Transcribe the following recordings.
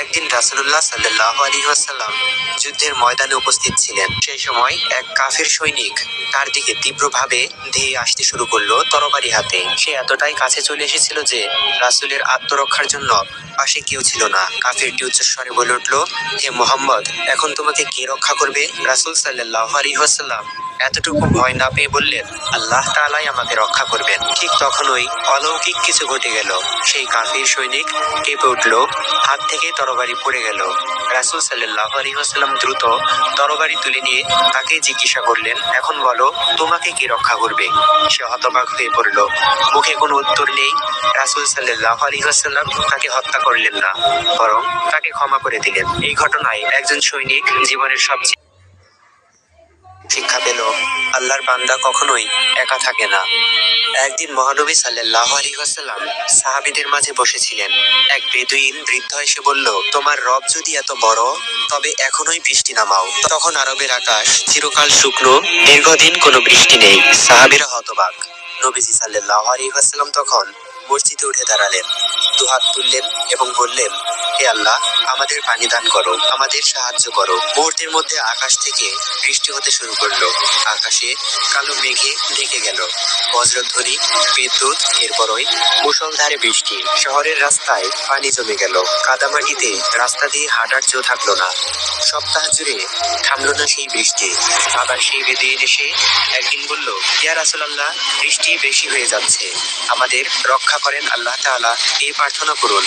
একদিন রাসূলুল্লাহ সাল্লাল্লাহু আলাইহি ওয়াসাল্লাম যুদ্ধের ময়দানে উপস্থিত ছিলেন। সেই সময় এক কাফির সৈনিক তার দিকে তীব্রভাবে ধেয়ে আসতে শুরু করলো তরবারি হাতে। সে এতটাই কাছে চলে এসেছিল যে রাসূলের আত্মরক্ষার জন্য পাশে কেউ ছিল না। কাফিরটি উচ্চস্বরে বলে উঠল, হে মুহাম্মদ, এখন তোমাকে কে রক্ষা করবে? রাসূল সাল্লাল্লাহু আলাইহি ওয়াসাল্লাম এতটুকু ভয় না পেয়ে বললেন, আল্লাহ তাআলাই আমাকে রক্ষা করবেন। ঠিক তখনই অলৌকিক কিছু ঘটে গেল। সেই কাফির সৈনিক কেঁপে উঠল, হাত থেকে তরবারি পড়ে গেল। রাসূল সাল্লাল্লাহু আলাইহি ওয়াসাল্লাম দ্রুত তরবারি তুলে নিয়ে তাকে জিজ্ঞাসা করলেন, এখন বলো, তোমাকে কে রক্ষা করবে? সে হতবাক হয়ে পড়ল, মুখে কোনো উত্তর নেই। রাসূল সাল্লাল্লাহু আলাইহি ওয়াসাল্লাম তাকে হত্যা করলেন না, বরং তাকে ক্ষমা করে দিলেন। এই ঘটনায় একজন সৈনিক জীবনের সবচেয়ে শিক্ষা পেল, আল্লাহর বান্দা কখনোই একা থাকে না। একদিন মহানবী সাল্লাল্লাহু আলাইহি ওয়াসাল্লাম সাহাবীদের মাঝে বসেছিলেন। এক বেদুইন বৃদ্ধ এসে বলল, তোমার রব যদি এত বড়, তবে এখনোই বৃষ্টি নামাও। তখন আরবের আকাশ চিরকাল শুকনো, দীর্ঘদিন কোনো বৃষ্টি নেই। সাহাবীরা হতবাক। নবীজি সাল্লাল্লাহু আলাইহি ওয়াসাল্লাম তখন মসজিদে উঠে দাঁড়ালেন, দুহাত তুললেন এবং বললেন, হে আল্লাহ, আমাদের পানি দান করো, আমাদের সাহায্য করো। মুহূর্তের মধ্যে আকাশ থেকে বৃষ্টি হতে শুরু করলো। আকাশে কালো মেঘে ঢেকে গেল। বজ্রধ্বনি, বিদ্যুৎ, এরপরই মুষলধারে বৃষ্টি। শহরের রাস্তায় পানি জমে গেল। কাদামাটিতে রাস্তা দিয়ে হাঁটার জো থাকলো না। সপ্তাহ জুড়ে থামলো না সেই বৃষ্টি। আবার সেই বেদুইন এসে একদিন বলল, ইয়া রাসূলুল্লাহ, বৃষ্টি বেশি হয়ে যাচ্ছে, আমাদের রক্ষা করেন আল্লাহ তাআলা, এই প্রার্থনা করুন।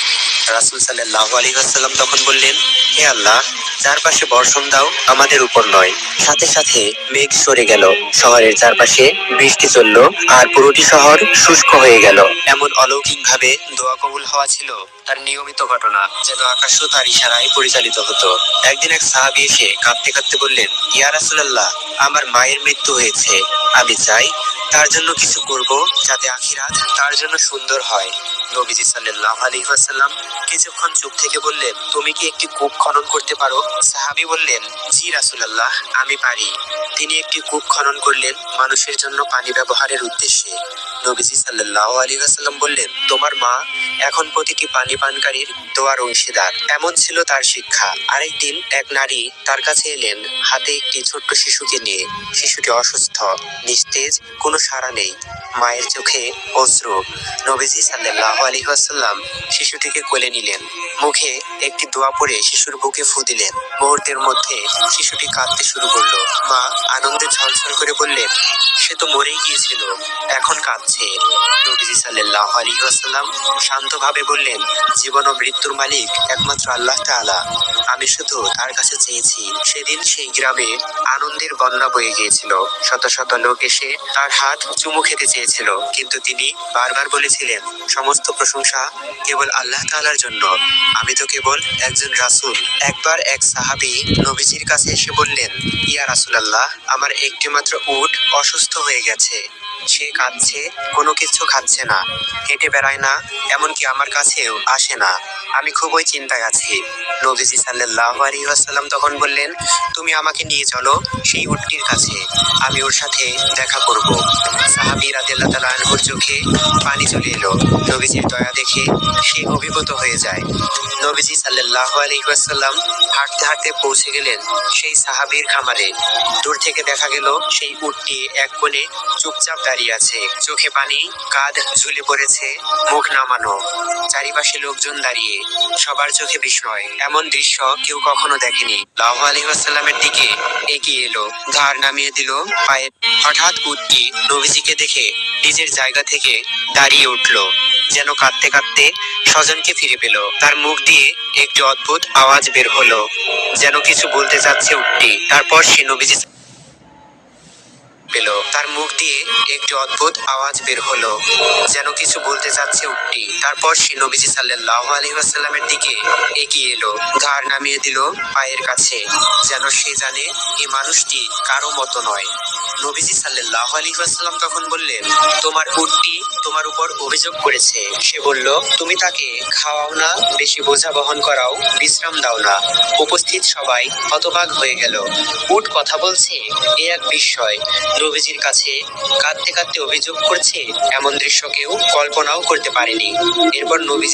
রাসূল সাল্লাল্লাহু আলাইহি ওয়াসাল্লাম তখন বললেন, হে আল্লাহ, চারপাশে বর্ষণ দাও, আমাদের উপর নয়। সাথে সাথে মেঘ সরে গেল। শহরের চারপাশে বৃষ্টি চলল, আর পুরোটি শহর শুষ্ক হয়ে গেল। এমন অলৌকিক ভাবে দোয়া কবুল হওয়া ছিল তার নিয়মিত ঘটনা, যেন আকাশও তার ইশারায় পরিচালিত হতো। একদিন এক সাহাবী এসে কাঁদতে কাঁদতে বললেন, ইয়া রাসূলুল্লাহ, আমার মায়ের মৃত্যু হয়েছে, আমি চাই তার জন্য কিছু করব, যাতে আখিরাত তার জন্য সুন্দর হয়। নবীজি সাল্লাল্লাহু আলাইহি ওয়াসাল্লাম কিছুক্ষণ চুপ থেকে বললেন, তুমি কি একটি কূপ খনন করতে পারো? সাহাবী বললেন, জি রাসূলুল্লাহ, আমি পারি। তিনি একটি কূপ খনন করলেন মানুষের জন্য পানি ব্যবহারের উদ্দেশ্যে। নবীজি সাল্লাল্লাহু আলাইহি ওয়াসাল্লাম বললেন, তোমার মা এখন প্রতিটি পানি পানকারীর দোয়ার অংশীদার। এমন ছিল তার শিক্ষা। আরেকদিন এক নারী তার কাছে এলেন হাতে একটি ছোট্ট শিশুকে নিয়ে। শিশুটি অসুস্থ, নিস্তেজ, কোনো সাড়া নেই। মায়ের চোখে অশ্রু। নবীজি সাল্লাল্লাহু আলাইহি ওয়াসাল্লাম শিশুটিকে কোলে নিলেন, মুখে একটি দোয়া পড়ে শিশুর বুকে ফু দিলেন। মুহূর্তের মধ্যে শিশুটি কাঁদতে শুরু করলো। মা আনন্দে ঝলঝল করে বললেন, সে তো মরেই গিয়েছিল, এখন কাঁদছে। নবীজি সাল্লাল্লাহু আলাইহি ওয়াসাল্লাম শান্তভাবে বললেন, জীবন ও মৃত্যুর মালিক একমাত্র আল্লাহ তাআলা, আমি শুধু তার কাছে চেয়েছি। সেদিন সেই গ্রামে আনন্দের বন্যা বয়ে গিয়েছিল। শত শত লোক এসে তার হাত চুমু খেতে চেয়েছিল, কিন্তু তিনি বারবার বলেছিলেন, সমস্ত প্রশংসা কেবল আল্লাহ তাআলার জন্য, আমি তো কেবল একজন রাসূল। একবার এক সাহাবী নবীজির কাছে এসে বললেন, ইয়া রাসূলুল্লাহ, আমার একটি মাত্র উট অসুস্থ হয়ে গেছে, সে কাঁদছে, কোনো কিছু খাচ্ছে না, হেঁটে বেড়ায় না, এমনকি আমার কাছেও আসে না, আমি খুবই চিন্তায় আছি। নবীজি সাল্লাল্লাহু আলাইহি ওয়াসাল্লাম তখন বললেন, তুমি আমাকে নিয়ে চলো সেই উটটির কাছে, আমি ওর সাথে দেখা করব। সাহাবী রাদিয়াল্লাহু তাআলা আনহুর চোখে পানি চলে এলো। নবীজির দয়া দেখে সে অভিভূত হয়ে যায়। নবীজি সাল্লাল্লাহু আলাইহি ওয়াসাল্লাম হাঁটতে হাঁটতে পৌঁছে গেলেন সেই সাহাবীর খামারে। দূর থেকে দেখা গেল সেই উটটি এক কোণে চুপচাপ দাঁড়িয়ে আছে, চোখে পানি, কাঁধ ঝুলে পড়েছে, মুখ নামানো। চারিপাশে লোকজন দাঁড়িয়ে, সবার চোখে বিস্ময়। এমন দৃশ্য কেউ কখনো দেখেনি। সাল্লাল্লাহু আলাইহি ওয়াসাল্লামের দিকে এগিয়ে এলো, ঘাড় নামিয়ে দিল পায়ে। হঠাৎ উটটি নবীজিকে দেখে নিজের জায়গা থেকে দাঁড়িয়ে উঠল, যেন কাঁদতে কাঁদতে স্বজনকে ফিরে পেল। তার মুখ দিয়ে একটি অদ্ভুত আওয়াজ বের হলো, যেন কিছু বলতে চাচ্ছে উটটি। তারপর সে নবীজি পেল। তার মুখ দিয়ে একটি অদ্ভুত আওয়াজ বের হলো, যেন কিছু বলতে চাচ্ছে উটটি। তারপর সে নবীজি সাল্লাল্লাহু আলাইহি ওয়াসাল্লামের দিকে এগিয়ে এলো, ঘাড় নামিয়ে দিল পায়ের কাছে, যেন সে জানে এই মানুষটি কারো মতো নয়। নবীজি সাল্লাল্লাহু আলাইহি ওয়াসাল্লাম তখন বললেন, তোমার উটটি তোমার উপর অভিযোগ করেছে। সে বলল, তুমি তাকে খাওয়াও না, বেশি বোঝা বহন করাও, বিশ্রাম দাও না। উপস্থিত সবাই হতবাক হয়ে গেল। উট কথা বলছে, এ এক বিস্ময়। নবীজির কাছে কাঁদতে কাঁদতে অভিযোগ করছে, এমন দৃশ্য কেউ কল্পনাও করতে পারেনি। এরপর নবীজি